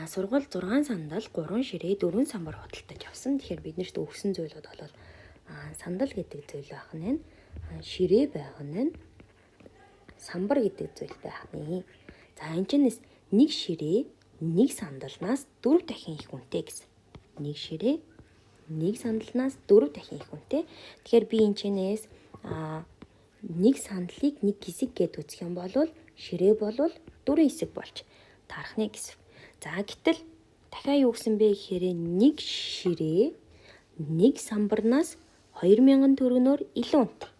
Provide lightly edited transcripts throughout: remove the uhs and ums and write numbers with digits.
Сургууль 6 сандал 3 ширээ 4 самбар худалдаж авсан. Тэгэхээр биднэрт өгсөн зүйлүүд бол сандал гэдэг зүйл байх нь, ширээ байх нь, самбар гэдэг зүйл байх нь. За энэ чэнэс нэг ширээ нэг сандалнаас 4 дахин их үнэтэй гэсэн. Нэг ширээ нэг сандалнаас 4 дахин их үнэтэй. Тэгэхээр би энэ чэнэс нэг сандлыг нэг хэсэг гэд үзэх юм бол ширээ бол 4 хэсэг болж таарах нэ гэсэн. За гэтэл дахиад юу гэсэн бэ гэхээр нэг ширээ нэг самбарнаас 2000 төгрөгөөр илүү үнэтэй.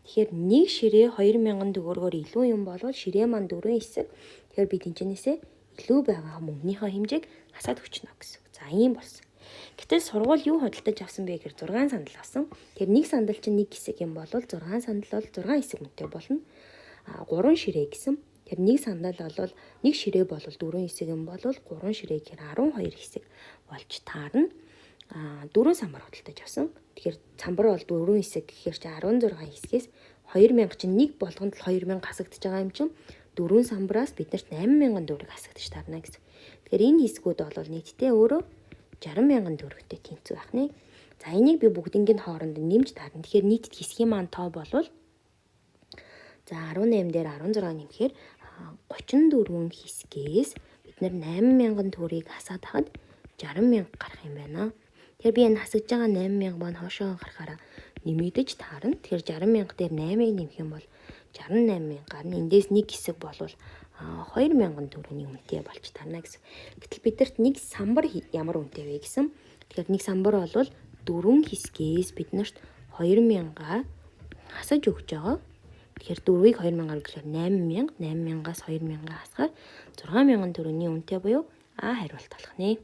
Тэгэхээр нэг ширээ 2000 төгрөгөөр илүү юм бол ширээ маань 4 хэсэг. Тэгэхээр би тэнцэнээсээ илүү байгаа мөнгөнийхөө хэмжээг хасаад өчнө гэсэн. За ийм болсон. Гэтэл сургууль юу худалдаж авсан бэ гэхээр 6 сандал авсан. Тэгэхээр нэг сандал чинь нэг хэсэг юм бол 6 сандал бол 6 хэсэг үнэтэй болно. 3 ширээ гэсэн. Тэгэхээр нэг сандал бол нэг ширээ бол 4 хэсэг юм бол 3 ширээ гэхээр 12 хэсэг болж таарна. 4 самбар худалдаж авсан. Тэгэхээр самбар бол 4 хэсэг гэхээр чи 16 хэсгээс 2000 чинь нэг болгонд л 2000 хасагдаж байгаа юм чинь 4 самбараас биднэрт 8000 төгрөг хасагдаж таарна гэсэн. Тэгэхээр энэ хэсгүүд бол нийтдээ өөрөө 60000 төгрөгтэй тэнцүү байх нэ. За энийг би бүгднийг хооронд нэмж таарна. Тэгэхээр нийтэд хэсгийн маань тоо болвол за 18 дээр 16 нэмэхээр 34 хэсгээс бид нар 8000 төгрөгийг хасаад хахад 60000 гарах юм байна. Тэгэхээр би энэ хасагдж байгаа 8000 маань хоошоо гарахаараа нэмэгдэж таарна. Тэгэхээр 60000 дээр 8-ыг нэмэх юм бол 68000 гарна. Эндээс нэг хэсэг болвол 2000 төгрөгийн үнэтэй болж таарна гэсэн. Гэтэл бидэрт нэг самбар ямар үнэтэй вэ гэсэн. Тэгэхээр нэг самбар бол 4 хэсгээс биднэрт 2000-аа хасаж өгч байгаа. Тэгэхээр 4-ийг 2000-аар гэхээр 8000, 8000-аас 2000-аа хасахаар 6000 төгрөгийн үнэтэй буюу А хариулт болох нэ.